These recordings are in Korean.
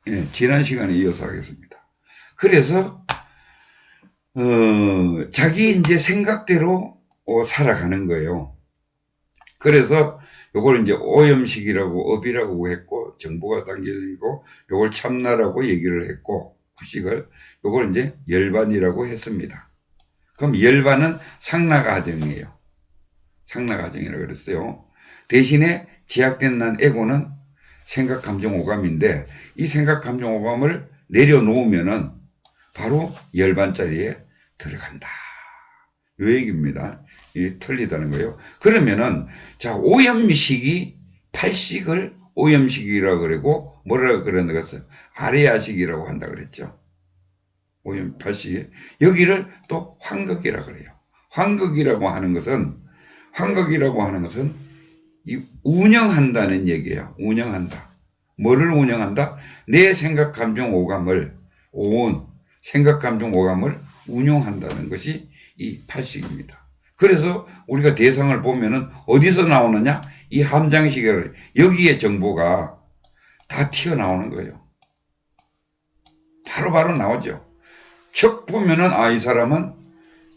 예, 지난 시간에 이어서 하겠습니다. 그래서 자기 이제 생각대로 살아가는 거예요. 그래서 요걸 이제 오염식이라고 업이라고 했고 정보가 담겨있고 요걸 참나라고 얘기를 했고 구식을 요걸 이제 열반이라고 했습니다. 그럼 열반은 상나가정이에요. 상나가정이라고 그랬어요. 대신에 제약된 난 에고는 생각, 감정, 오감인데 이 생각, 감정, 오감을 내려놓으면은 바로 열반자리에 들어간다. 요 얘기입니다. 이게 틀리다는 거예요. 그러면은 자 오염식이 팔식을 오염식이라고 그러고 뭐라고 그러는가 했어요? 아레아식이라고 한다 그랬죠. 오염 팔식이 여기를 또 환극이라고 그래요. 환극이라고 하는 것은 이 운영한다는 얘기예요. 운영한다. 뭐를 운영한다? 내 생각, 감정, 오감을 생각, 감정, 오감을 운용한다는 것이 이 팔식입니다. 그래서 우리가 대상을 보면은 어디서 나오느냐? 이 함장식을 여기에 정보가 다 튀어나오는 거예요. 바로바로 나오죠. 척 보면은 이 사람은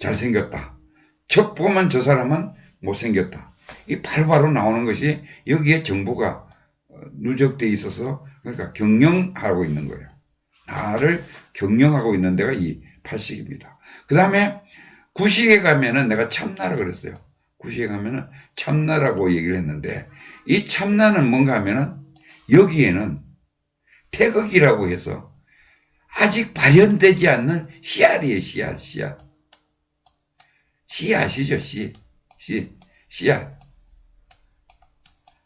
잘생겼다. 척 보면 저 사람은 못생겼다. 이 바로바로 나오는 것이 여기에 정보가 누적되어 있어서 그러니까 경영하고 있는 거예요. 나를 경영하고 있는 데가 이 팔식입니다. 그 다음에 구식에 가면은 내가 참나라고 그랬어요. 구식에 가면은 참나라고 얘기를 했는데 이 참나는 뭔가 하면은 여기에는 태극이라고 해서 아직 발현되지 않는 씨알이에요. 씨알. 씨 아시죠? 씨알.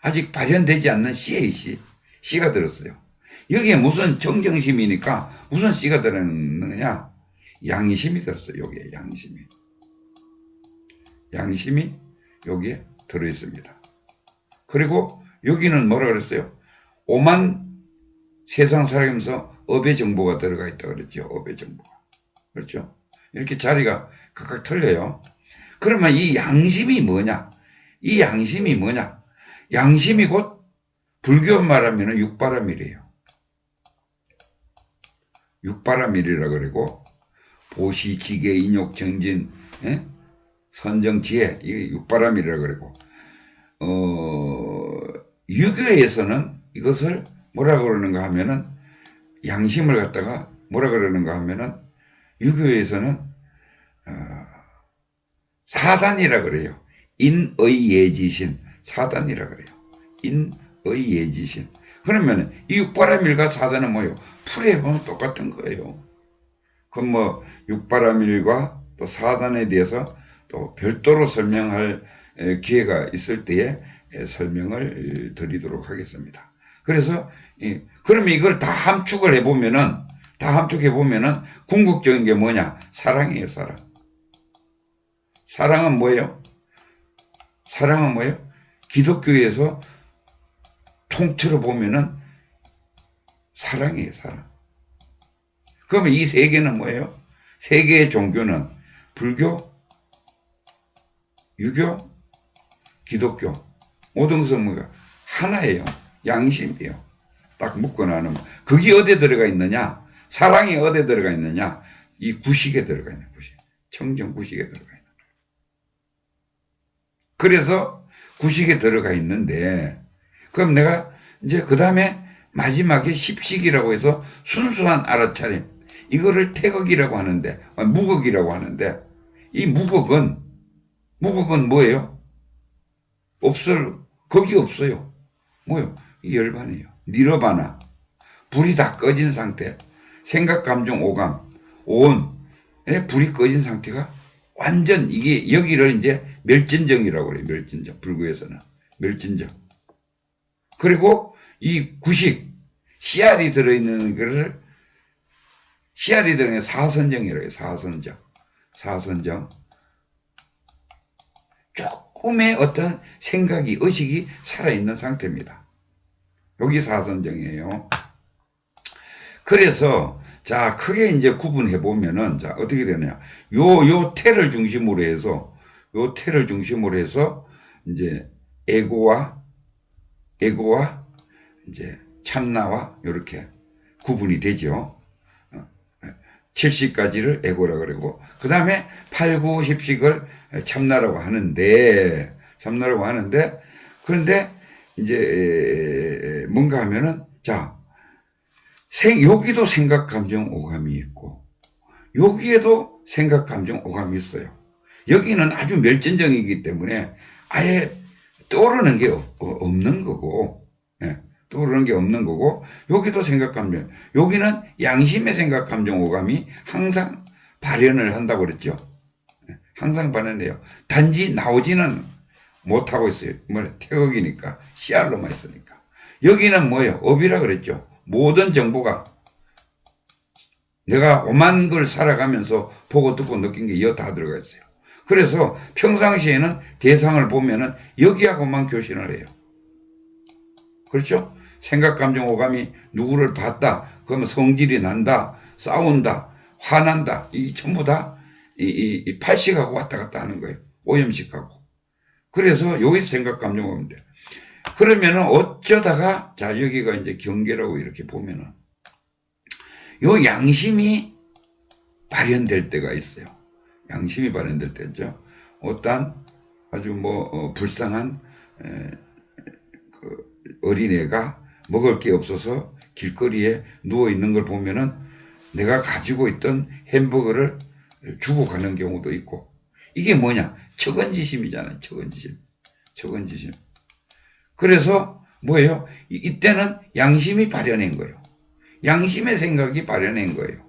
아직 발현되지 않는 씨의 씨가 들었어요. 여기에 무슨 정정심이니까 무슨 씨가 들었느냐? 양심이 들었어요. 여기에 양심이 여기에 들어있습니다. 그리고 여기는 뭐라 그랬어요? 오만 세상 살아가면서 업의 정보가 들어가 있다 그랬죠. 업의 정보가. 그렇죠? 이렇게 자리가 각각 틀려요. 그러면 이 양심이 뭐냐? 양심이 곧 불교 말하면 육바라밀이에요. 육바라밀이라 그러고 보시, 지계, 인욕, 정진, 선정, 지혜 이게 육바라밀이라 그러고 유교에서는 이것을 뭐라 그러는가 하면은 양심을 갖다가 뭐라 그러는가 하면은 유교에서는 사단이라 그래요. 인의예지신 사단이라 그래요. 인의예지신. 그러면 이 육바라밀과 사단은 뭐예요? 풀에 보면 똑같은 거예요. 그럼 뭐 육바라밀과 또 사단에 대해서 또 별도로 설명할 기회가 있을 때에 설명을 드리도록 하겠습니다. 그래서 그러면 이걸 다 함축해 보면은 궁극적인 게 뭐냐? 사랑이에요, 사랑. 사랑은 뭐예요? 기독교에서 통틀어 보면은 사랑이에요, 사랑. 그러면 이 세 개는 뭐예요? 세 개의 종교는 불교, 유교, 기독교 모든 것은 뭐가 하나예요. 양심이에요. 딱 묶어 나누면 그게 어디에 들어가 있느냐? 사랑이 어디에 들어가 있느냐? 이 구식에 들어가 있는 구식. 청정 구식에 들어가 있는 거예요. 그래서 구식에 들어가 있는데 그럼 내가 이제 그 다음에 마지막에 십식이라고 해서 순수한 알아차림 이거를 태극이라고 하는데 무극이라고 하는데 이 무극은 뭐예요? 거기 없어요. 뭐요? 이 열반이에요. 니르바나. 불이 다 꺼진 상태. 생각, 감정, 오감, 불이 꺼진 상태가 완전 이게 여기를 이제 멸진정이라고 그래요. 멸진정. 불교에서는 멸진정. 그리고 이 구식 씨알이 들어있는 거를 씨알이 들어있는 사선정이라고 해요. 사선정. 조금의 어떤 생각이 의식이 살아있는 상태입니다. 여기 사선정이에요. 그래서 자 크게 이제 구분해 보면은 자 어떻게 되느냐 요 태를 중심으로 해서 이제 에고와 이제 참나와 이렇게 구분이 되죠. 70가지를 에고라 그러고 그 다음에 8, 9, 10씩을 참나라고 하는데 그런데 이제 뭔가 하면은 자 여기도 생각, 감정, 오감이 있고 여기에도 생각, 감정, 오감이 있어요. 여기는 아주 멸전적이기 때문에 아예 떠오르는 게 없는 거고, 떠오르는 게 없는 거고, 여기도 생각, 감정, 여기는 양심의 생각, 감정, 오감이 항상 발현을 한다고 그랬죠. 항상 발현해요. 단지 나오지는 못하고 있어요. 태극이니까, 씨알로만 있으니까. 여기는 뭐예요? 업이라 그랬죠. 모든 정보가 내가 오만 걸 살아가면서 보고 듣고 느낀 게 여기 다 들어가 있어요. 그래서 평상시에는 대상을 보면은 여기하고만 교신을 해요. 그렇죠? 생각, 감정, 오감이 누구를 봤다. 그러면 성질이 난다. 싸운다. 화난다. 이 전부 다 이 팔식하고 왔다 갔다 하는 거예요. 오염식하고. 그래서 여기 생각, 감정, 오감인데. 그러면은 어쩌다가 자 여기가 이제 경계라고 이렇게 보면은 요 양심이 발현될 때가 있어요. 양심이 발현될 때죠. 어떤 아주 불쌍한 그 어린애가 먹을 게 없어서 길거리에 누워 있는 걸 보면은 내가 가지고 있던 햄버거를 주고 가는 경우도 있고 이게 뭐냐? 척언지심이잖아요. 척언지심. 그래서 뭐예요? 이때는 양심이 발현한 거예요. 양심의 생각이 발현한 거예요.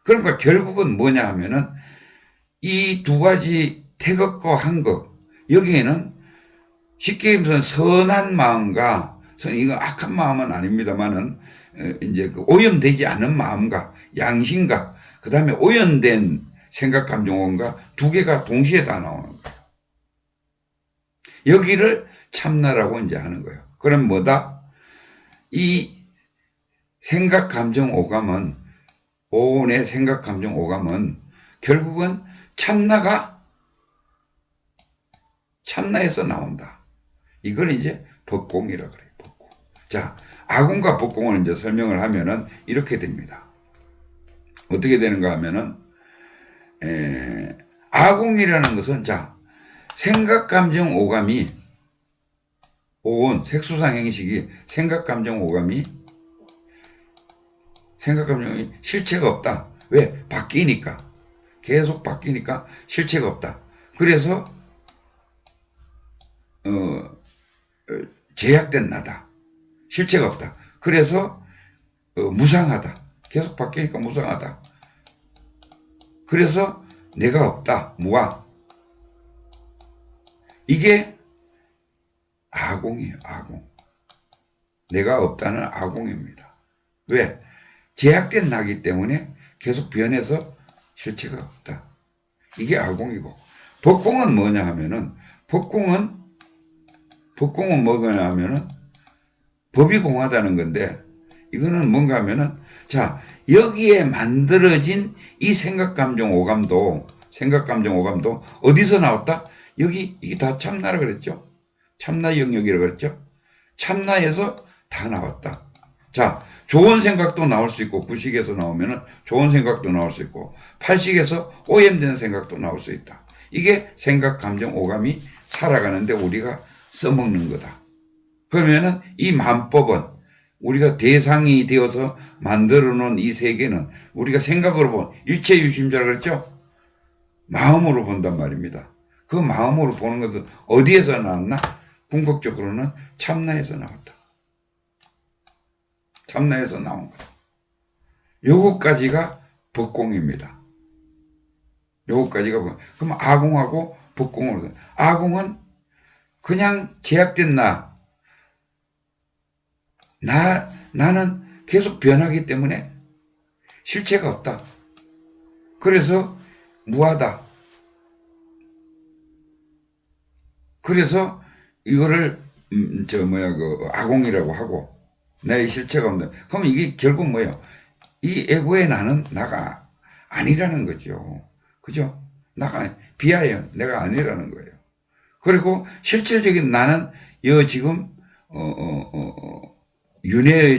그러니까 결국은 뭐냐 하면은 이 두 가지 태극과 한극 여기에는 쉽게 말해서 선한 마음과 이거 악한 마음은 아닙니다만은 이제 그 오염되지 않은 마음과 양심과 그 다음에 오염된 생각 감정원과 두 개가 동시에 다 나오는 거예요. 여기를 참나라고 이제 하는 거예요. 그럼 뭐다? 이 생각 감정 오감은 오온의 생각 감정 오감은 결국은 참나에서 나온다. 이걸 이제 법공이라 그래요. 법공. 자, 아공과 법공을 이제 설명을 하면은 이렇게 됩니다. 어떻게 되는가 하면은 아공이라는 것은 자 생각 감정 오감이 오온 색수상 행식이 생각 감정 오감이 실체가 없다. 왜? 바뀌니까. 계속 바뀌니까 실체가 없다. 그래서 제약된 나다. 실체가 없다. 그래서 무상하다. 계속 바뀌니까 무상하다. 그래서 내가 없다. 무아. 이게 아공이에요. 아공. 내가 없다는 아공입니다. 왜? 제약된 나기 때문에 계속 변해서 실체가 없다. 이게 아공이고 법공은 뭐냐 하면은 법공은 뭐냐 하면은 법이 공하다는 건데 이거는 뭔가 하면은 자 여기에 만들어진 이 생각 감정 오감도 어디서 나왔다? 여기 이게 다 참나라 그랬죠. 참나 영역이라 그랬죠. 참나에서 다 나왔다. 자 좋은 생각도 나올 수 있고 구식에서 나오면은 좋은 생각도 나올 수 있고 팔식에서 오염된 생각도 나올 수 있다. 이게 생각, 감정, 오감이 살아가는데 우리가 써먹는 거다. 그러면은 이 만법은 우리가 대상이 되어서 만들어 놓은 이 세계는 우리가 생각으로 본 일체유심자라 그랬죠? 마음으로 본단 말입니다. 그 마음으로 보는 것은 어디에서 나왔나? 궁극적으로는 참나에서 나왔다. 참나에서 나온 거예요. 요것까지가 법공입니다. 요것까지가 그럼 아공하고 법공으로 아공은 그냥 제약된 나는 계속 변하기 때문에 실체가 없다. 그래서 무하다. 그래서 이거를 아공이라고 하고 나의 실체가 없는. 그럼 이게 결국 뭐예요? 이 에고의 나는 나가 아니라는 거죠. 그죠? 나가 비하여 내가 아니라는 거예요. 그리고 실질적인 나는 지금 윤회